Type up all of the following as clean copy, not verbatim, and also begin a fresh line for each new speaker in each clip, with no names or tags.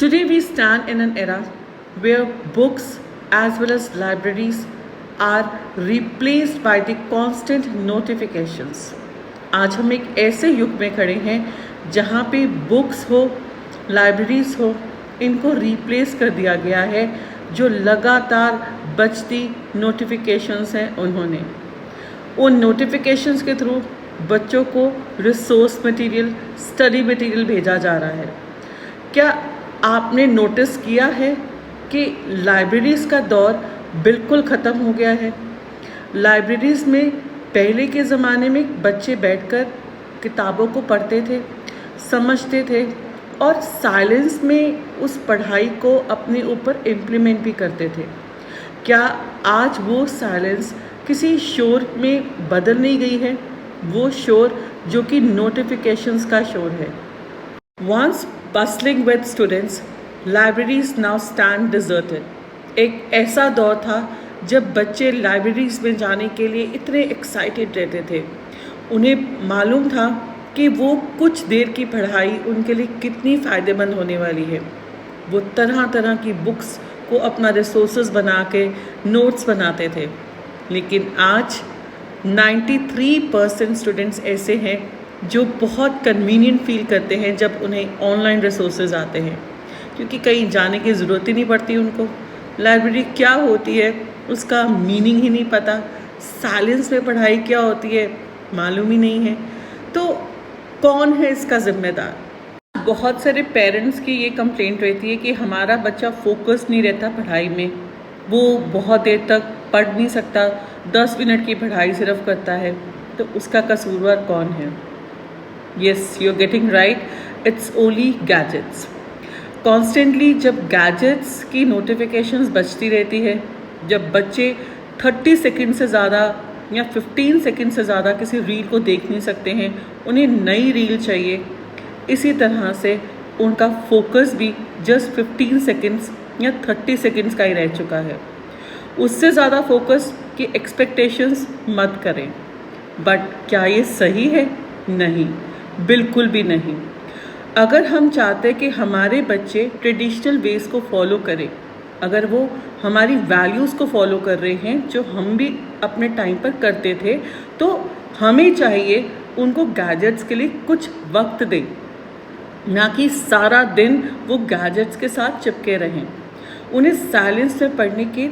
Today, we stand in an era where books as well as libraries are replaced by the constant notifications. आज हम एक ऐसे युग में खड़े हैं जहाँ पे बुक्स हो, लाइब्रेरीज हो, इनको रिप्लेस कर दिया गया है जो लगातार बजती नोटिफिकेशंस हैं उन्होंने। उन नोटिफिकेशंस के थ्रू बच्चों को रिसोर्स मटेरियल, स्टडी मटेरियल भेजा जा रहा है। क्या आपने नोटिस किया है कि लाइब्रेरीज़ का दौर बिल्कुल ख़त्म हो गया है? लाइब्रेरीज़ में पहले के ज़माने में बच्चे बैठकर किताबों को पढ़ते थे, समझते थे और साइलेंस में उस पढ़ाई को अपने ऊपर इम्प्लीमेंट भी करते थे। क्या आज वो साइलेंस किसी शोर में बदल नहीं गई है? वो शोर जो कि नोटिफिकेशंस का शोर है। Once bustling with students, libraries now stand deserted. एक ऐसा दौर था जब बच्चे लाइब्रेरीज में जाने के लिए इतने एक्साइटेड रहते थे। उन्हें मालूम था कि वो कुछ देर की पढ़ाई उनके लिए कितनी फ़ायदेमंद होने वाली है। वो तरह तरह की बुक्स को अपना रिसोर्सेज बना के नोट्स बनाते थे। लेकिन आज 93% स्टूडेंट्स ऐसे हैं जो बहुत कन्वीनियंट फील करते हैं जब उन्हें ऑनलाइन रिसोर्सेज आते हैं, क्योंकि कहीं जाने की ज़रूरत ही नहीं पड़ती उनको। लाइब्रेरी क्या होती है उसका मीनिंग ही नहीं पता, साइलेंस में पढ़ाई क्या होती है मालूम ही नहीं है। तो कौन है इसका ज़िम्मेदार? बहुत सारे पेरेंट्स की ये कंप्लेंट रहती है कि हमारा बच्चा फोकस नहीं रहता पढ़ाई में, वो बहुत देर तक पढ़ नहीं सकता, 10 मिनट की पढ़ाई सिर्फ करता है। तो उसका कसूरवार कौन है? Yes, you're getting right. It's only gadgets. Constantly जब गैजेट्स की नोटिफिकेशंस बजती रहती है, जब बच्चे 30 सेकंड से ज़्यादा या 15 सेकंड से ज़्यादा किसी रील को देख नहीं सकते हैं, उन्हें नई रील चाहिए। इसी तरह से उनका फोकस भी जस्ट 15 सेकंड्स या 30 सेकंड्स का ही रह चुका है। उससे ज़्यादा फोकस की एक्सपेक्टेशंस मत करें। बट क्या ये सही है? नहीं, बिल्कुल भी नहीं। अगर हम चाहते हैं कि हमारे बच्चे ट्रेडिशनल वेज को फॉलो करें, अगर वो हमारी वैल्यूज़ को फॉलो कर रहे हैं जो हम भी अपने टाइम पर करते थे, तो हमें चाहिए उनको गैजेट्स के लिए कुछ वक्त दें, ना कि सारा दिन वो गैजेट्स के साथ चिपके रहें। उन्हें साइलेंस में पढ़ने के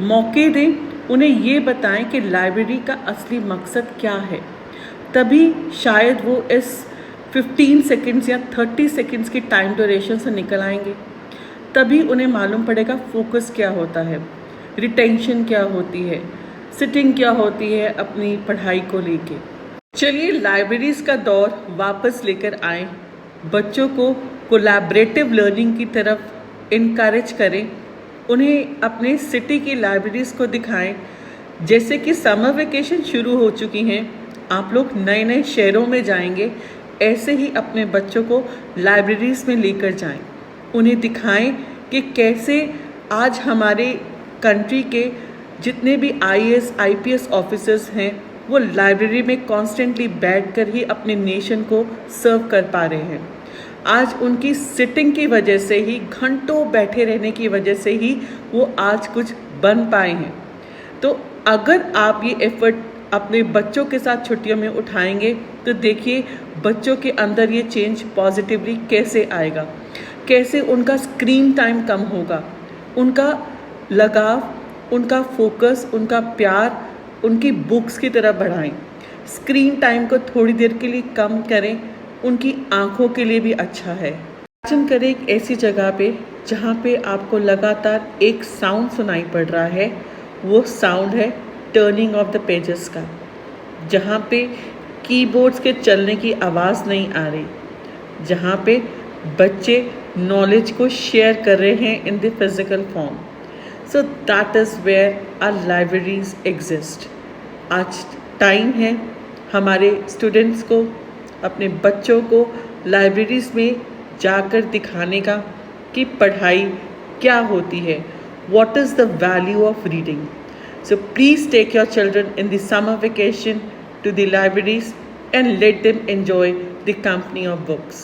मौके दें, उन्हें ये बताएं कि लाइब्रेरी का असली मकसद क्या है। तभी शायद वो इस 15 सेकंड्स या 30 सेकंड्स की टाइम ड्यूरेशन से निकल आएंगे। तभी उन्हें मालूम पड़ेगा फोकस क्या होता है, रिटेंशन क्या होती है, सिटिंग क्या होती है अपनी पढ़ाई को लेके। चलिए लाइब्रेरीज़ का दौर वापस लेकर आएँ, बच्चों को कोलैबोरेटिव लर्निंग की तरफ इनकरेज करें, उन्हें अपने सिटी की लाइब्रेरीज़ को दिखाएं। जैसे कि समर वेकेशन शुरू हो चुकी हैं, आप लोग नए नए शहरों में जाएंगे, ऐसे ही अपने बच्चों को लाइब्रेरीज़ में लेकर जाएं। उन्हें दिखाएं कि कैसे आज हमारे कंट्री के जितने भी IAS IPS ऑफिसर्स हैं वो लाइब्रेरी में कॉन्स्टेंटली बैठकर ही अपने नेशन को सर्व कर पा रहे हैं। आज उनकी सिटिंग की वजह से ही, घंटों बैठे रहने की वजह से ही वो आज कुछ बन पाए हैं। तो अगर आप ये एफर्ट अपने बच्चों के साथ छुट्टियों में उठाएंगे तो देखिए बच्चों के अंदर ये चेंज पॉजिटिवली कैसे आएगा, कैसे उनका स्क्रीन टाइम कम होगा, उनका लगाव, उनका फोकस, उनका प्यार उनकी बुक्स की तरफ बढ़ाएं। स्क्रीन टाइम को थोड़ी देर के लिए कम करें, उनकी आँखों के लिए भी अच्छा है। इमेजिन करें एक ऐसी जगह पे जहाँ पे आपको लगातार एक साउंड सुनाई पड़ रहा है, वो साउंड है टर्निंग ऑफ द पेजेस का, जहाँ पे कीबोर्ड्स के चलने की आवाज़ नहीं आ रही, जहाँ पे बच्चे नॉलेज को शेयर कर रहे हैं in the physical form. So that is where our libraries exist. आज टाइम है हमारे स्टूडेंट्स को, अपने बच्चों को लाइब्रेरीज में जाकर दिखाने का कि पढ़ाई क्या होती है, what is the value of reading. So please take your children in the summer vacation to the libraries and let them enjoy the company of books.